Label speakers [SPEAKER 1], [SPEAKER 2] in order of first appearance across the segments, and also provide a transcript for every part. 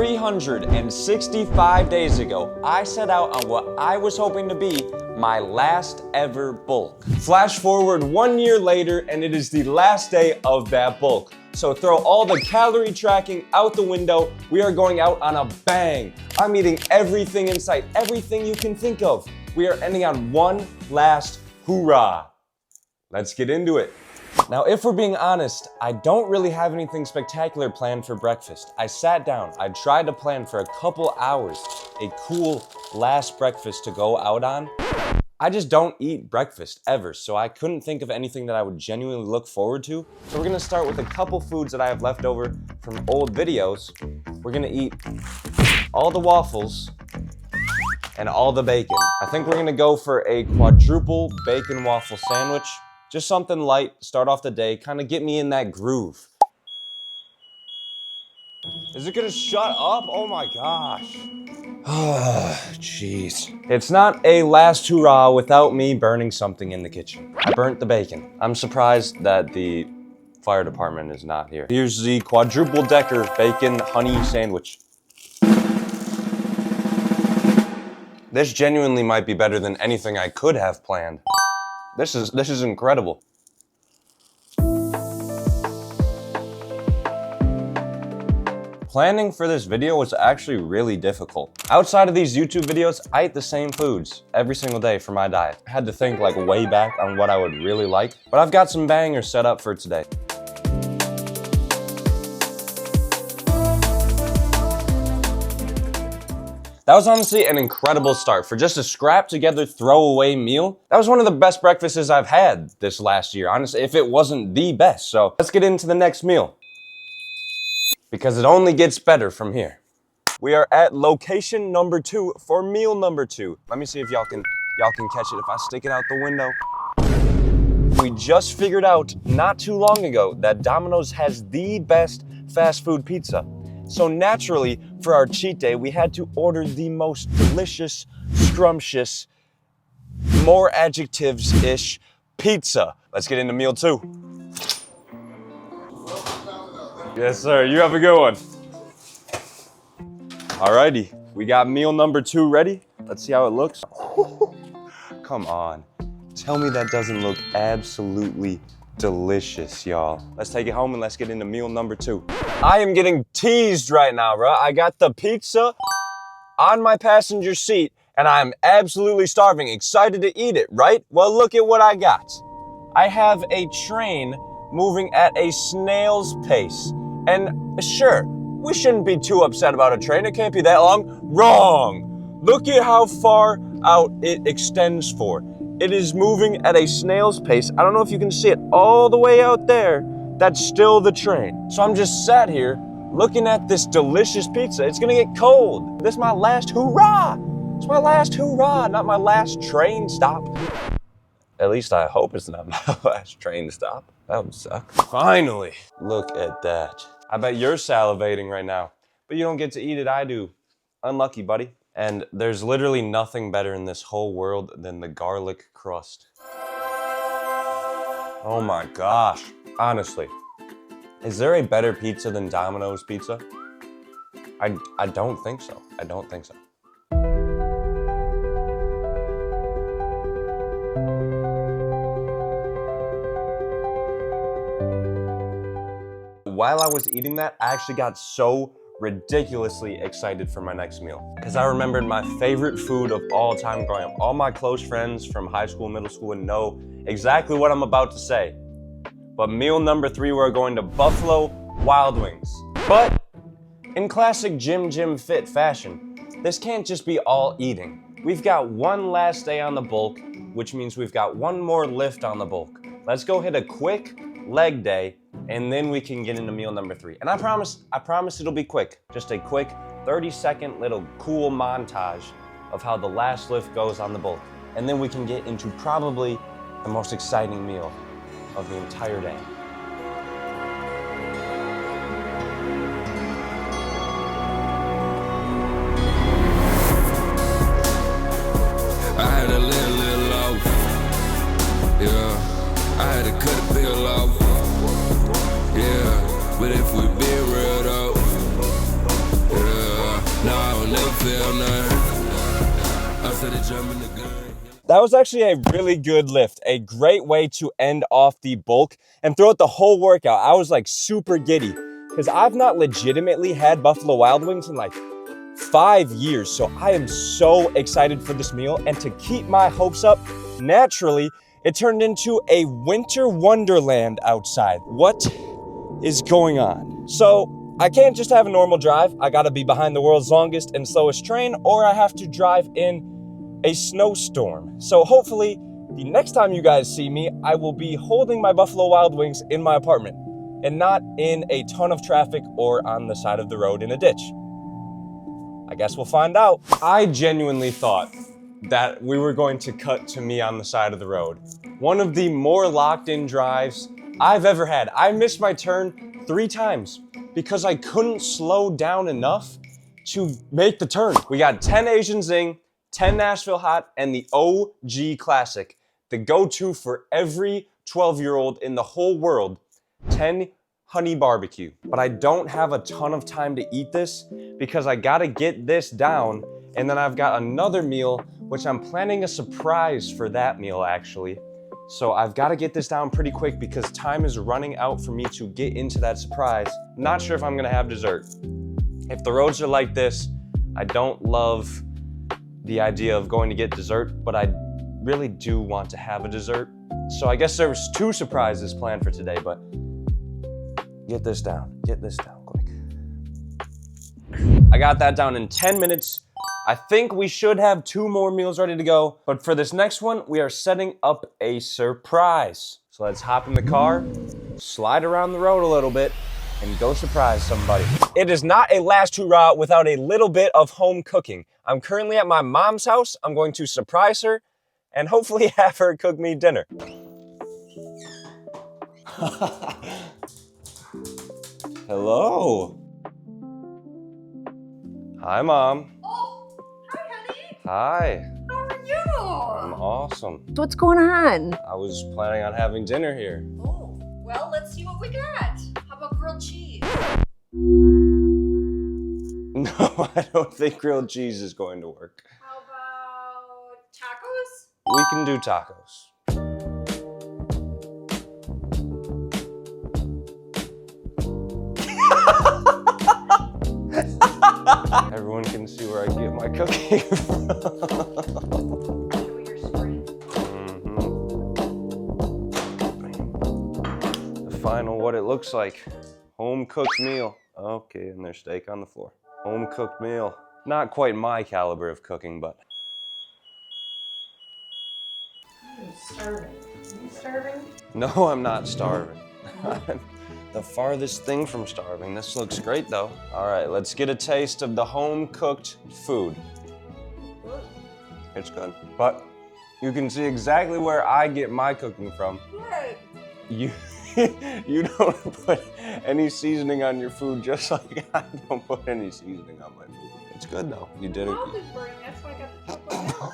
[SPEAKER 1] 365 days ago, I set out on what I was hoping to be my last ever bulk. Flash forward 1 year later, and it is the last day of that bulk. So throw all the calorie tracking out the window. We are going out on a bang. I'm eating everything in sight, everything you can think of. We are ending on one last hoorah. Let's get into it. Now, if we're being honest, I don't really have anything spectacular planned for breakfast. I sat down, I tried to plan for a couple hours a cool last breakfast to go out on. I just don't eat breakfast ever, so I couldn't think of anything that I would genuinely look forward to. So we're gonna start with a couple foods that I have left over from old videos. We're gonna eat all the waffles and all the bacon. I think we're gonna go for a quadruple bacon waffle sandwich. Just something light, start off the day, kind of get me in that groove. Is it gonna shut up? Oh my gosh. Jeez. It's not a last hurrah without me burning something in the kitchen. I burnt the bacon. I'm surprised that the fire department is not here. Here's the quadruple decker bacon honey sandwich. This genuinely might be better than anything I could have planned. This is incredible. Planning for this video was actually really difficult. Outside of these YouTube videos, I eat the same foods every single day for my diet. I had to think like way back on what I would really like, but I've got some bangers set up for today. That was honestly an incredible start. For just a scrap together throwaway meal, that was one of the best breakfasts I've had this last year, honestly, if it wasn't the best. So let's get into the next meal, because it only gets better from here. We are at location number 2 for meal number 2. Let me see if y'all can catch it if I stick it out the window. We just figured out not too long ago that Domino's has the best fast food pizza. So naturally, for our cheat day, we had to order the most delicious, scrumptious, more adjectives-ish pizza. Let's get into meal 2. Yes, sir. You have a good one. Alrighty, we got meal number 2 ready. Let's see how it looks. Come on. Tell me that doesn't look absolutely delicious, y'all. Let's take it home and let's get into meal number 2. I am getting teased right now, bro. I got the pizza on my passenger seat and I'm absolutely starving, excited to eat it, right? Well, look at what I got. I have a train moving at a snail's pace. And sure, we shouldn't be too upset about a train. It can't be that long. Wrong. Look at how far out it extends for. It is moving at a snail's pace. I don't know if you can see it all the way out there. That's still the train. So I'm just sat here looking at this delicious pizza. It's gonna get cold. This is my last hoorah. It's my last hoorah, not my last train stop. At least I hope it's not my last train stop. That would suck. Finally, look at that. I bet you're salivating right now, but you don't get to eat it, I do. Unlucky, buddy. And there's literally nothing better in this whole world than the garlic crust. Oh my gosh. Honestly, is there a better pizza than Domino's pizza? I don't think so. I don't think so. While I was eating that, I actually got so ridiculously excited for my next meal, because I remembered my favorite food of all time growing up. All my close friends from high school, middle school would know exactly what I'm about to say. But meal number 3, we're going to Buffalo Wild Wings. But in classic Jim Fit fashion, this can't just be all eating. We've got one last day on the bulk, which means we've got one more lift on the bulk. Let's go hit a quick leg day, and then we can get into meal number 3. And I promise it'll be quick. Just a quick 30-second little cool montage of how the last lift goes on the bulk. And then we can get into probably the most exciting meal of the entire day.
[SPEAKER 2] I had a little off, yeah. I had to cut a bill off, yeah. But if we be real though, yeah. feel nothing. I said it jumping the gun.
[SPEAKER 1] That was actually a really good lift, a great way to end off the bulk and throughout the whole workout. I was like super giddy because I've not legitimately had Buffalo Wild Wings in like 5 years. So I am so excited for this meal, and to keep my hopes up, naturally, it turned into a winter wonderland outside. What is going on? So I can't just have a normal drive. I gotta be behind the world's longest and slowest train, or I have to drive in a snowstorm. So hopefully the next time you guys see me, I will be holding my Buffalo Wild Wings in my apartment and not in a ton of traffic or on the side of the road in a ditch. I guess we'll find out. I genuinely thought that we were going to cut to me on the side of the road. One of the more locked in drives I've ever had. I missed my turn 3 times because I couldn't slow down enough to make the turn. We got 10 Asian Zing, 10 Nashville Hot, and the OG Classic, the go-to for every 12-year-old in the whole world, 10 Honey Barbecue. But I don't have a ton of time to eat this because I gotta get this down, and then I've got another meal, which I'm planning a surprise for that meal actually. So I've gotta get this down pretty quick because time is running out for me to get into that surprise. Not sure if I'm gonna have dessert. If the roads are like this, I don't love the idea of going to get dessert, but I really do want to have a dessert. So I guess there's 2 surprises planned for today, but get this down quick. I got that down in 10 minutes. I think we should have 2 more meals ready to go, but for this next one, we are setting up a surprise. So let's hop in the car, slide around the road a little bit, and go surprise somebody. It is not a last hoorah without a little bit of home cooking. I'm currently at my mom's house. I'm going to surprise her and hopefully have her cook me dinner. Hello. Hi, Mom.
[SPEAKER 3] Oh, hi, honey.
[SPEAKER 1] Hi.
[SPEAKER 3] How are you?
[SPEAKER 1] I'm awesome.
[SPEAKER 3] What's going on?
[SPEAKER 1] I was planning on having dinner here.
[SPEAKER 3] Oh, well, let's see what we got. How about grilled cheese?
[SPEAKER 1] No, I don't think grilled cheese is going to work.
[SPEAKER 3] How about tacos?
[SPEAKER 1] We can do tacos. Everyone can see where I get my cooking from.
[SPEAKER 3] Show your screen.
[SPEAKER 1] The final, what it looks like. Home cooked meal. Okay, and there's steak on the floor. Home cooked meal. Not quite my caliber of cooking, but.
[SPEAKER 3] I'm starving. Are you starving?
[SPEAKER 1] No, I'm not starving. I'm the farthest thing from starving. This looks great though. All right, let's get a taste of the home cooked food. It's good. But you can see exactly where I get my cooking from.
[SPEAKER 3] Right.
[SPEAKER 1] You don't put any seasoning on your food, just like I don't put any seasoning on my food. It's good though. You did it.
[SPEAKER 3] Mouth is burning. That's why I got the chocolate milk.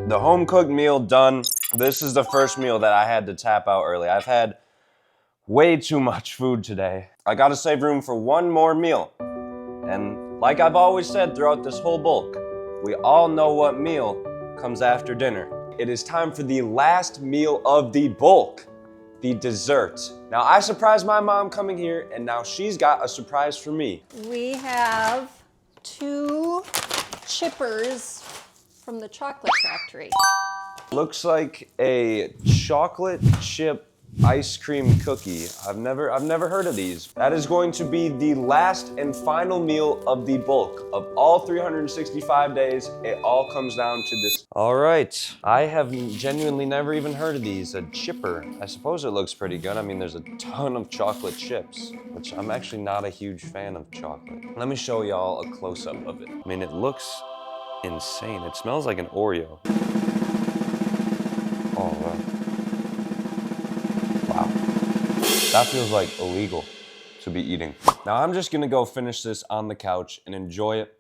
[SPEAKER 1] The home cooked meal done. This is the first meal that I had to tap out early. I've had way too much food today. I gotta save room for one more meal. And like I've always said throughout this whole bulk, we all know what meal comes after dinner. It is time for the last meal of the bulk, the dessert. Now I surprised my mom coming here, and now she's got a surprise for me.
[SPEAKER 3] We have 2 chippers from the chocolate factory.
[SPEAKER 1] Looks like a chocolate chip ice cream cookie. I've never heard of these. That is going to be the last and final meal of the bulk. Of all 365 days, it all comes down to this. All right, I have genuinely never even heard of these. A chipper. I suppose it looks pretty good. I mean, there's a ton of chocolate chips, which I'm actually not a huge fan of chocolate. Let me show y'all a close-up of it. I mean, it looks insane. It smells like an Oreo. Oh, wow. Wow. That feels like illegal to be eating. Now I'm just gonna go finish this on the couch and enjoy it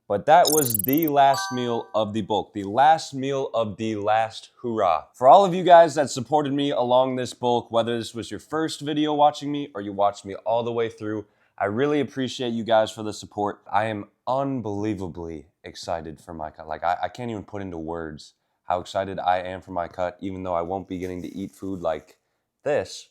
[SPEAKER 1] But that was the last meal of the bulk, the last meal of the last hoorah. For all of you guys that supported me along this bulk, whether this was your first video watching me or you watched me all the way through, I really appreciate you guys for the support. I am unbelievably excited for my cut. Like, I can't even put into words how excited I am for my cut, even though I won't be getting to eat food like this.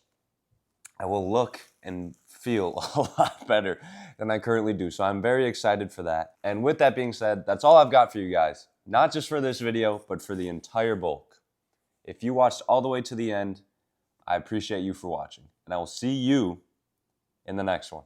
[SPEAKER 1] I will look and feel a lot better than I currently do. So I'm very excited for that. And with that being said, that's all I've got for you guys. Not just for this video, but for the entire bulk. If you watched all the way to the end, I appreciate you for watching. And I will see you in the next one.